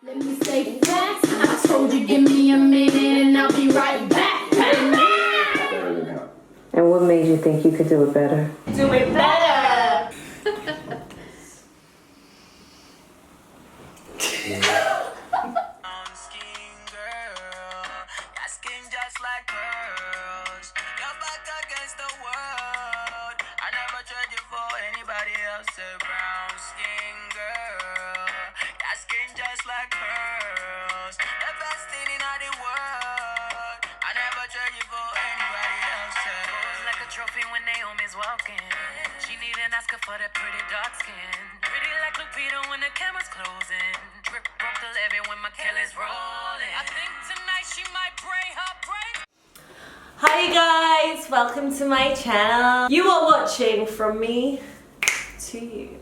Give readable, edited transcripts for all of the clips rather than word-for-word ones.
Let me say facts. I told you give me a minute and I'll be right back. And what made you think you could do it better? Do it better. Trophy when Naomi's walking. She need an Oscar for that pretty dark skin. Pretty like Lupita when the camera's closing. Drip broke the levee when my Kelly's rolling. I think tonight she might break her brain. Hi guys, welcome to my channel. You are watching From Me to You.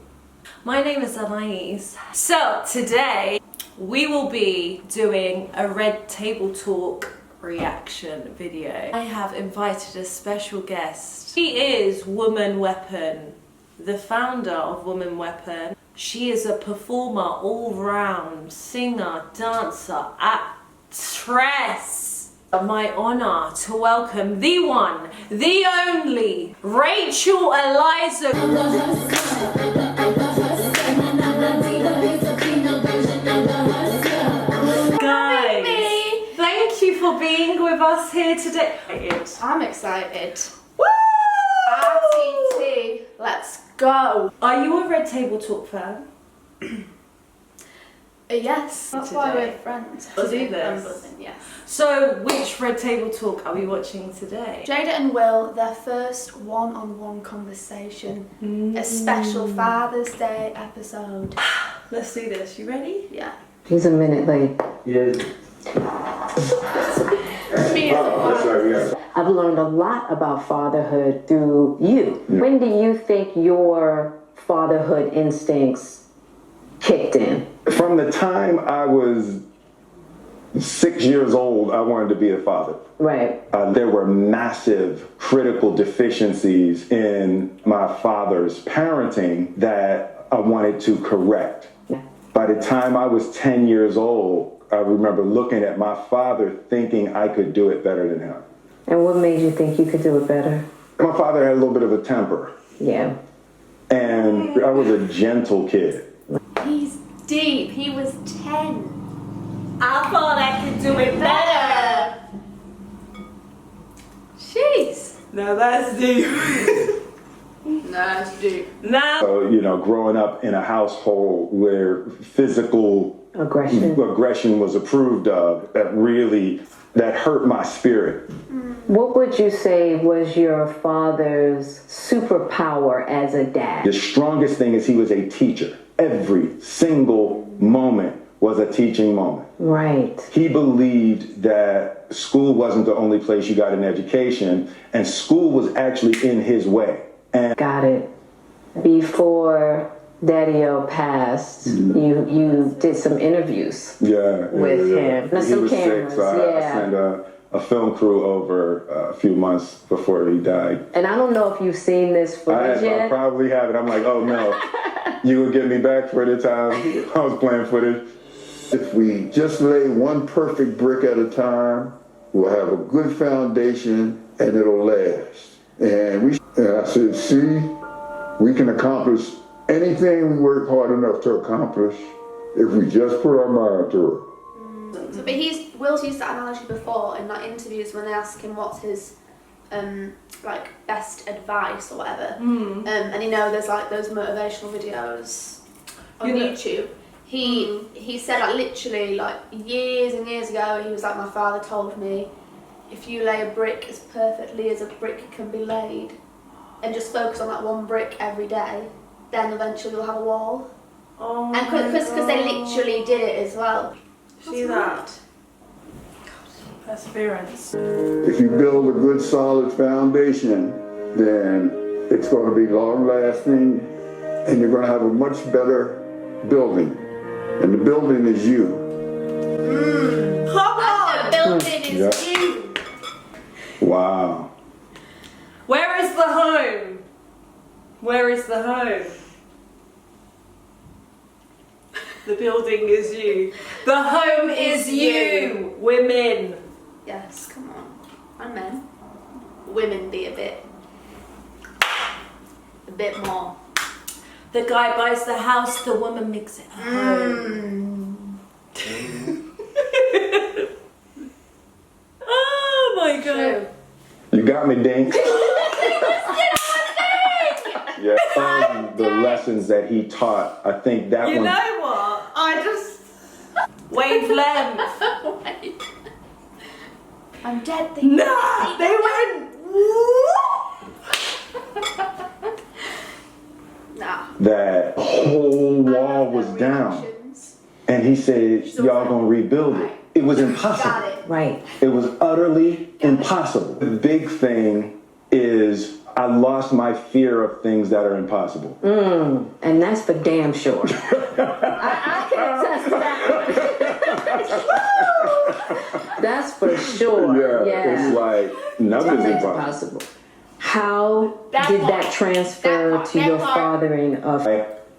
My name is Anaïs. So today we will be doing a Red Table Talk reaction video. I have invited a special guest. She is Woman Weapon, the founder of Woman Weapon. She is a performer, all-round singer, dancer, actress. My honor to welcome the one, the only, Rachel Eliza. For being with us here today. I'm excited. Woo! RTT, let's go. Are you a Red Table Talk fan? Yes, that's why we're friends. To do this? Yes. So, which Red Table Talk are we watching today? Jada and Will, their first one-on-one conversation. A special Father's Day episode. Let's do this. You ready? Yeah. He's a minute late. Yes. I've learned a lot about fatherhood through you. When do you think your fatherhood instincts kicked in? From the time I was 6 years old, I wanted to be a father. Right. There were massive critical deficiencies in my father's parenting that I wanted to correct. By the time I was 10 years old, I remember looking at my father thinking I could do it better than him. And what made you think you could do it better? My father had a little bit of a temper. Yeah. And I was a gentle kid. He's deep. He was 10. I thought I could do it better. Jeez. No, that's deep. That's deep. Now, So, growing up in a household where physical aggression was approved of, that hurt my spirit. What would you say was your father's superpower as a dad? The strongest thing is he was a teacher. Every single moment was a teaching moment. Right. He believed that school wasn't the only place you got an education, and school was actually in his way. And Got it. Before Daddy-O passed, you did some interviews with him. He Some was cameras, sick, so I sent a film crew over a few months before he died. And I don't know if you've seen this footage I yet. probably haven't. I'm like, oh no, you would get me back for the time I was playing footage. If we just lay one perfect brick at a time, we'll have a good foundation and it'll last. And I said, see, we can accomplish anything we work hard enough to accomplish if we just put our mind to it. So, but Will's used that analogy before in like interviews when they ask him what's his like best advice or whatever. And there's like those motivational videos on YouTube. He said like literally like years and years ago, he was like, my father told me, if you lay a brick as perfectly as a brick can be laid and just focus on that one brick every day, then eventually you'll have a wall. oh And because they literally did it as well. see that? Perseverance. If you build a good solid foundation, then it's going to be long lasting and you're going to have a much better building. And the building is you. Come on! The building is you. Wow. Where is the home? Where is the home? The building is you. The home is you. Women. Yes, come on. And men. Women be a bit more. The guy buys the house, the woman makes it a home. Oh my god. True. You got me, Dink. Yeah. The lessons that he taught, I think that You one. know what? I just wavelength. Wait. I'm dead. Nah, they went. Nah. That whole wall was down, and he said, "Y'all gonna rebuild it." It was impossible. Got it. Right. It was utterly impossible. The big thing is I lost my fear of things that are impossible. And that's for damn sure. I can attest to that. That's for sure. Yeah. It's like nothing's Nothing's impossible. impossible. How That did part. that transfer That part. to That your part. fathering of?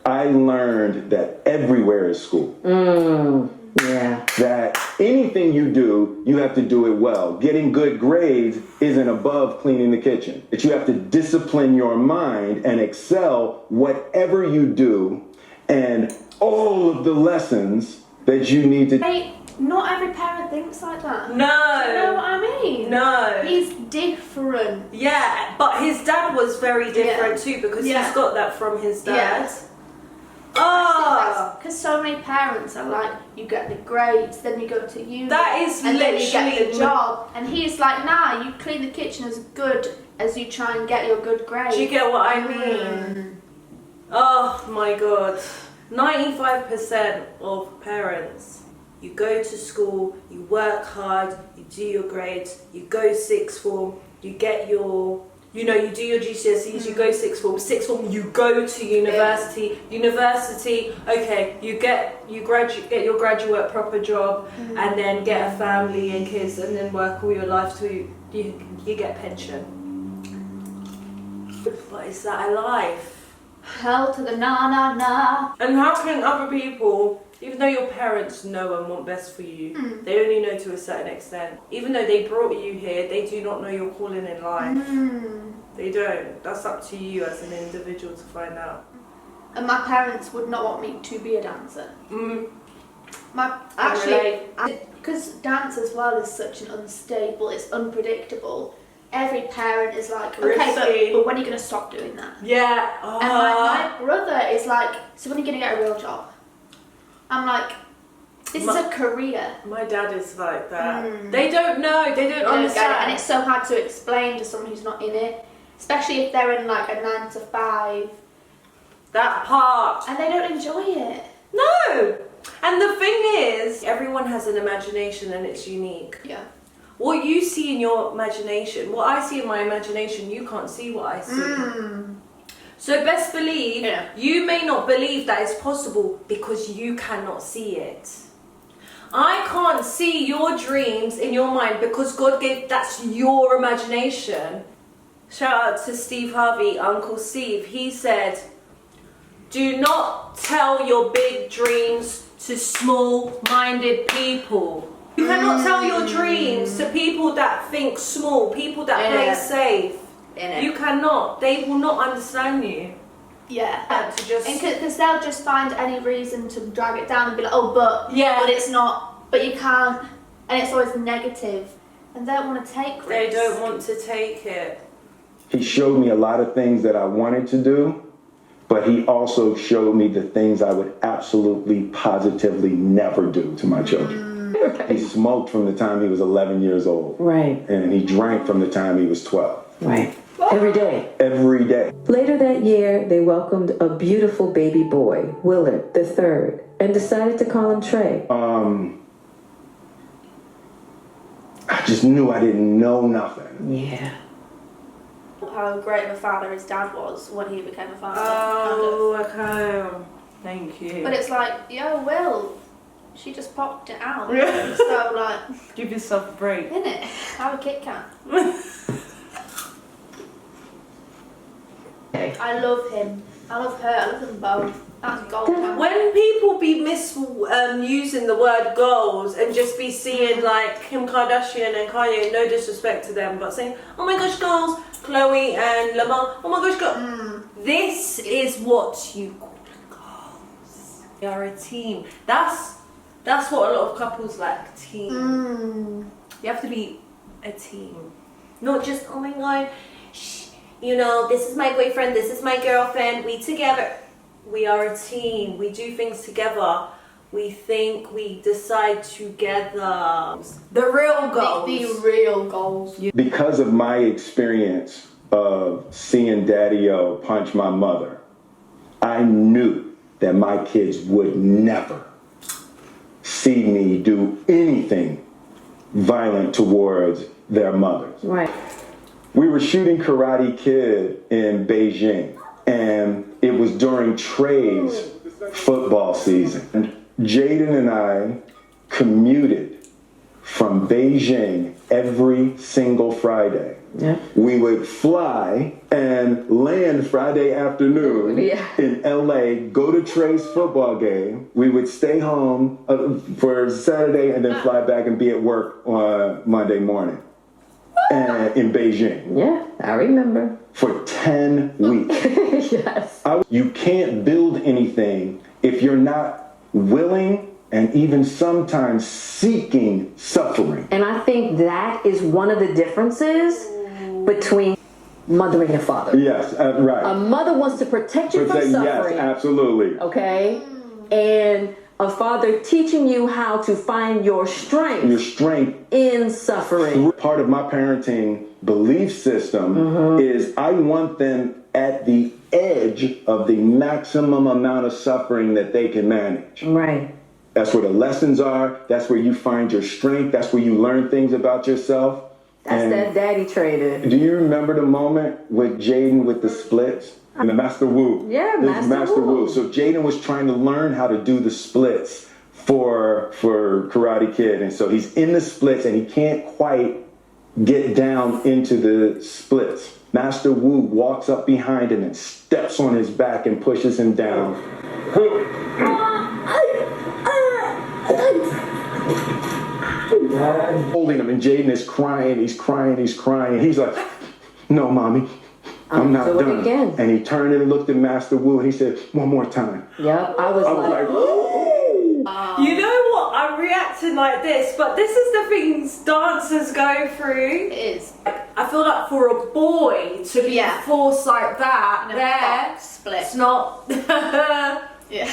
I learned that everywhere is school. Yeah. That anything you do, you have to do it well. Getting good grades isn't above cleaning the kitchen. That you have to discipline your mind and excel whatever you do, and all of the lessons that you need to. Hey, not every parent thinks like that. No. Do you know what I mean? No. He's different. Yeah, but his dad was very different too because Yeah. he's got that from his dad. Yeah. Oh, Because so many parents are like, you get the grades, then you go to uni, That is and then you get literally- the job. And he's like, nah, you clean the kitchen as good as you try and get your good grades. do you get what I mean? Oh my god. 95% of parents, you go to school, you work hard, you do your grades, you go sixth form, you get your, you know, you do your GCSEs, you go sixth form, you go to university, okay, you get your graduate proper job, and then get a family and kids, and then work all your life till you get pension. But is that a life? Hell to the na. And how can other people, even though your parents know and want best for you, they only know to a certain extent. Even though they brought you here, they do not know your calling in life. They don't. That's up to you as an individual to find out. And my parents would not want me to be a dancer. Because dance as well is such an unstable, it's unpredictable. Every parent is like, okay, Risky. but when are you going to stop doing that? Yeah. And my brother is like, so when are you going to get a real job? I'm like, this is a career. My dad is like that. They don't know. They don't understand. And it's so hard to explain to someone who's not in it, especially if they're in like a 9 to 5. That part. And they don't enjoy it. No. And the thing is, everyone has an imagination and it's unique. Yeah. What you see in your imagination, what I see in my imagination, you can't see what I see. So best believe, you may not believe that it's possible because you cannot see it. I can't see your dreams in your mind because God gave, that's your imagination. Shout out to Steve Harvey, Uncle Steve. He said, do not tell your big dreams to small-minded people. You cannot tell your dreams to people that think small, people that play safe. You cannot. They will not understand you. Yeah. To just, Because they'll just find any reason to drag it down and be like, oh, but it's not, but you can't, and it's always negative, and they don't want to take risks. they don't want to take it. He showed me a lot of things that I wanted to do, but he also showed me the things I would absolutely, positively never do to my children. He smoked from the time he was 11 years old. Right. And he drank from the time he was 12. Right. Every day. Every day. Later that year, they welcomed a beautiful baby boy, Willard III, and decided to call him Trey. I just knew I didn't know nothing. Yeah. How great of a father his dad was when he became a father. Oh, okay. Thank you. But it's like, yo, Will, she just popped it out. Yeah. So, like, Give yourself a break. innit? Have a Kit Kat. I love him. I love her. I love them both. That's gold. When people be using the word goals and just be seeing like Kim Kardashian and Kanye, no disrespect to them, but saying, oh my gosh, goals, Chloe and Lamar, oh my gosh, goals. This is what you call goals. We are a team. That's what a lot of couples like, team. You have to be a team. Not just, oh my god, you know, this is my boyfriend, this is my girlfriend, we together. We are a team. We do things together. We think, we decide together. The real goals. The real goals. Because of my experience of seeing Daddy-O punch my mother, I knew that my kids would never see me do anything violent towards their mothers. Right. We were shooting Karate Kid in Beijing, and it was during Trey's football season. And Jaden and I commuted from Beijing every single Friday. Yeah. We would fly and land Friday afternoon in LA, go to Trey's football game. We would stay home for Saturday and then fly back and be at work on Monday morning. And in Beijing. Yeah, I remember. For 10 weeks. Yes. You can't build anything if you're not willing and even sometimes seeking suffering. And I think that is one of the differences between mother and a father. Yes, right. A mother wants to protect you from suffering. Yes, absolutely. Okay? And a father teaching you how to find your strength. Your strength in suffering. Part of my parenting belief system is I want them at the edge of the maximum amount of suffering that they can manage. Right. That's where the lessons are. That's where you find your strength. That's where you learn things about yourself. That's that daddy trader. Do you remember the moment with Jaden with the splits? And the Master Wu. Yeah, Master Wu. So Jaden was trying to learn how to do the splits for Karate Kid. And so he's in the splits and he can't quite get down into the splits. Master Wu walks up behind him and steps on his back and pushes him down. Holding him, and Jaden is crying, he's crying. He's like, no, mommy, I'm not done. Again. And he turned and looked at Master Wu and he said, one more time. Yep, I was like, you know what? I'm reacting like this, but this is the things dancers go through. It is. I feel like for a boy to be forced like that, In a there, box split. it's not. Yeah.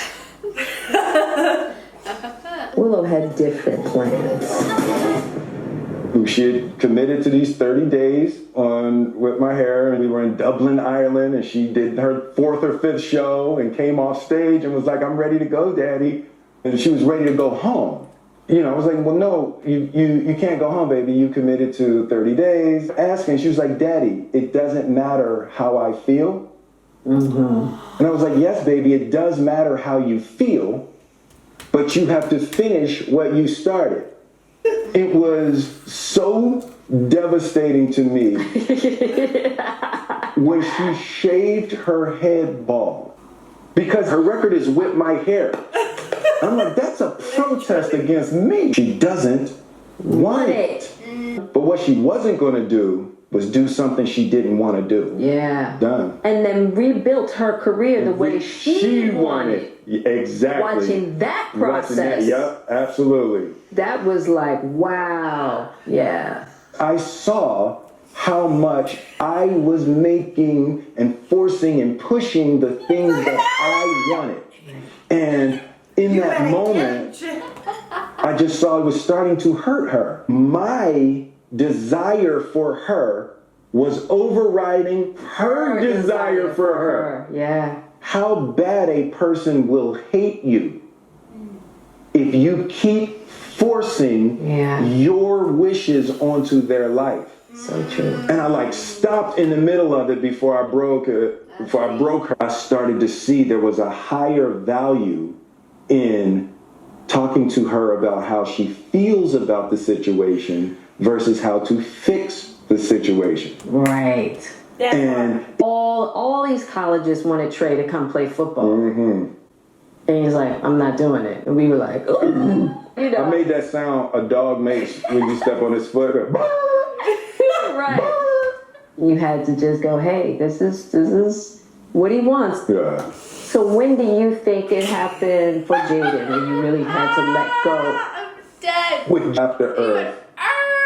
Willow had different plans. She had committed to these 30 days with my hair, and we were in Dublin, Ireland, and she did her 4th or 5th show and came off stage and was like, I'm ready to go, Daddy. And she was ready to go home. You know, I was like, well, no, you can't go home, baby. You committed to 30 days. Asking, she was like, Daddy, it doesn't matter how I feel. And I was like, yes, baby, it does matter how you feel, but you have to finish what you started. It was so devastating to me when she shaved her head bald, because her record is Whip My Hair. I'm like, that's a protest against me. She doesn't want it. But what she wasn't going to do was do something she didn't want to do. Yeah. Done. And then rebuilt her career the way she wanted. Exactly. Watching that process. Yep, absolutely. That was like, wow. Yeah. I saw how much I was making and forcing and pushing the things that I wanted. And in that moment, I just saw it was starting to hurt her. My desire for her was overriding her desire for her. Yeah. How bad a person will hate you if you keep forcing your wishes onto their life. So true. And I stopped in the middle of it before I broke her. I started to see there was a higher value in talking to her about how she feels about the situation versus how to fix the situation. Right. And all these colleges wanted Trey to come play football. And he's like, I'm not doing it. And we were like, ooh. You know. I made that sound a dog makes when you step on his foot. Right. You had to just go, hey, this is what he wants. Yeah. So when do you think it happened for Jada when you really had to let go? I'm dead. With After Earth.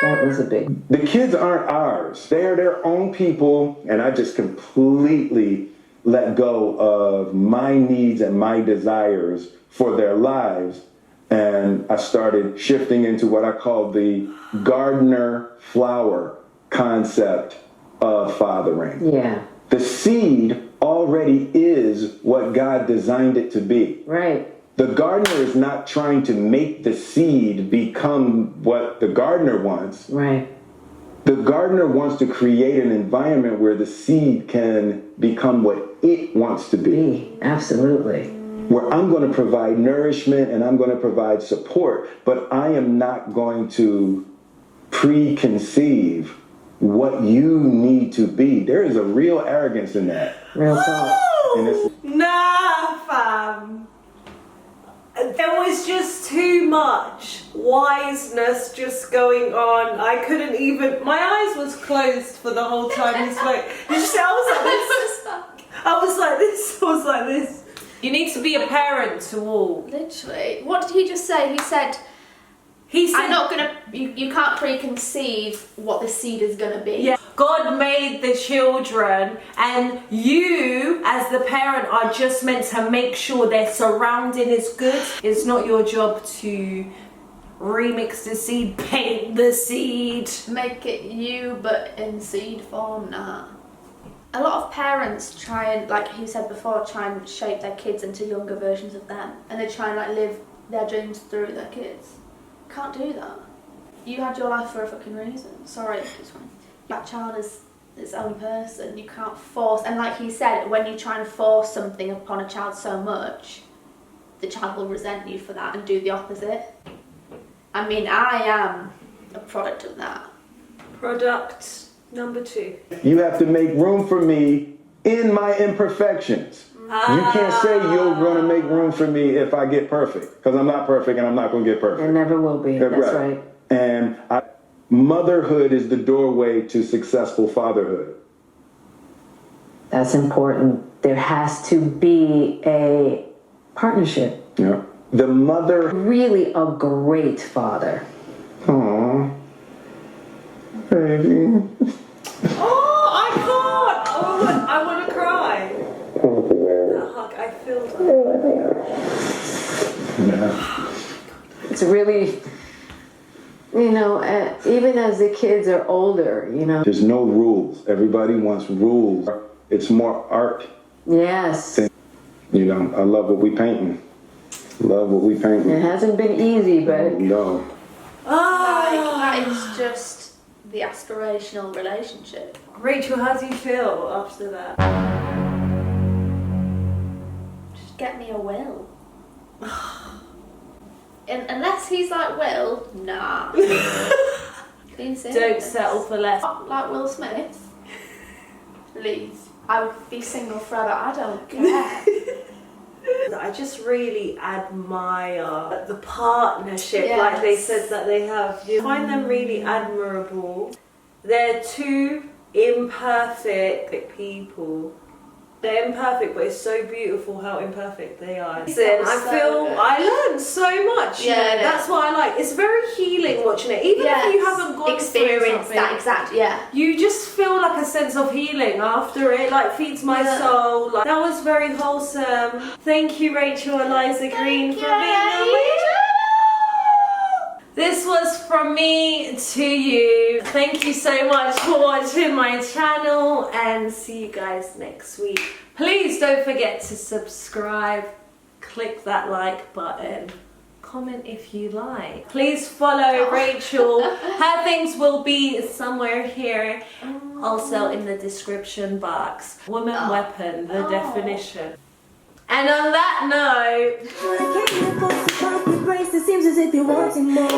That was a big... The kids aren't ours. They are their own people, and I just completely let go of my needs and my desires for their lives. And I started shifting into what I call the gardener flower concept of fathering. Yeah. The seed already is what God designed it to be. Right. The gardener is not trying to make the seed become what the gardener wants. Right. The gardener wants to create an environment where the seed can become what it wants to be. Absolutely. Where I'm going to provide nourishment and I'm going to provide support, but I am not going to preconceive what you need to be. There is a real arrogance in that. Real talk. And it's, Nah, fam. There was just too much wiseness just going on. I couldn't even, my eyes was closed for the whole time he spoke. Did you see, I was like this. You need to be a parent to all. Literally. What did he just say? He said, I'm not gonna, you can't preconceive what the seed is gonna be. Yeah. God made the children, and you as the parent are just meant to make sure their surrounding is good. It's not your job to remix the seed, paint the seed. Make it you, but in seed form, nah. A lot of parents try and, like he said before, try and shape their kids into younger versions of them. And they try and like live their dreams through their kids. Can't do that. You had your life for a fucking reason. Sorry, that child is its own person. You can't force, and like he said, when you try and force something upon a child so much, the child will resent you for that and do the opposite. I mean, I am a product of that. Product number 2. you have to make room for me in my imperfections. You can't say you're going to make room for me if I get perfect, because I'm not perfect and I'm not going to get perfect. It never will be. That's right. And motherhood is the doorway to successful fatherhood. That's important. There has to be a partnership. Yeah. The mother. Really a great father. Aww. Baby. Oh, I can't. Oh, I want to cry. That hug, I feel that. Yeah. It's really, you know, even as the kids are older, you know. There's no rules. Everybody wants rules. It's more art. Yes. You know, I love what we painting. Love what we painting. It hasn't been easy, but. No. Like, that is just the aspirational relationship. Rachel, how do you feel after that? Just get me a Will. And unless he's like Will, nah. Being serious. Don't settle for less. Like Will Smith. Please. I would be single forever. I don't care. I just really admire the partnership, Yes. like they said that they have. I find them really admirable. They're two imperfect people. They're imperfect, but it's so beautiful how imperfect they are. Listen, I learned so much. Yeah, that's what I like. It's very healing watching it, even if you haven't gone experienced through something. that exact. Yeah. You just feel like a sense of healing after it, like feeds my soul. Like, that was very wholesome. Thank you, Rachel Eliza Green, for being on my channel. This was from me to you. Thank you so much for watching my channel, and see you guys next week. Please don't forget to subscribe, click that like button, comment if you like. Please follow Rachel. Her things will be somewhere here, also in the description box. Woman weapon, the definition. And on that note, It seems as if you're wanting more.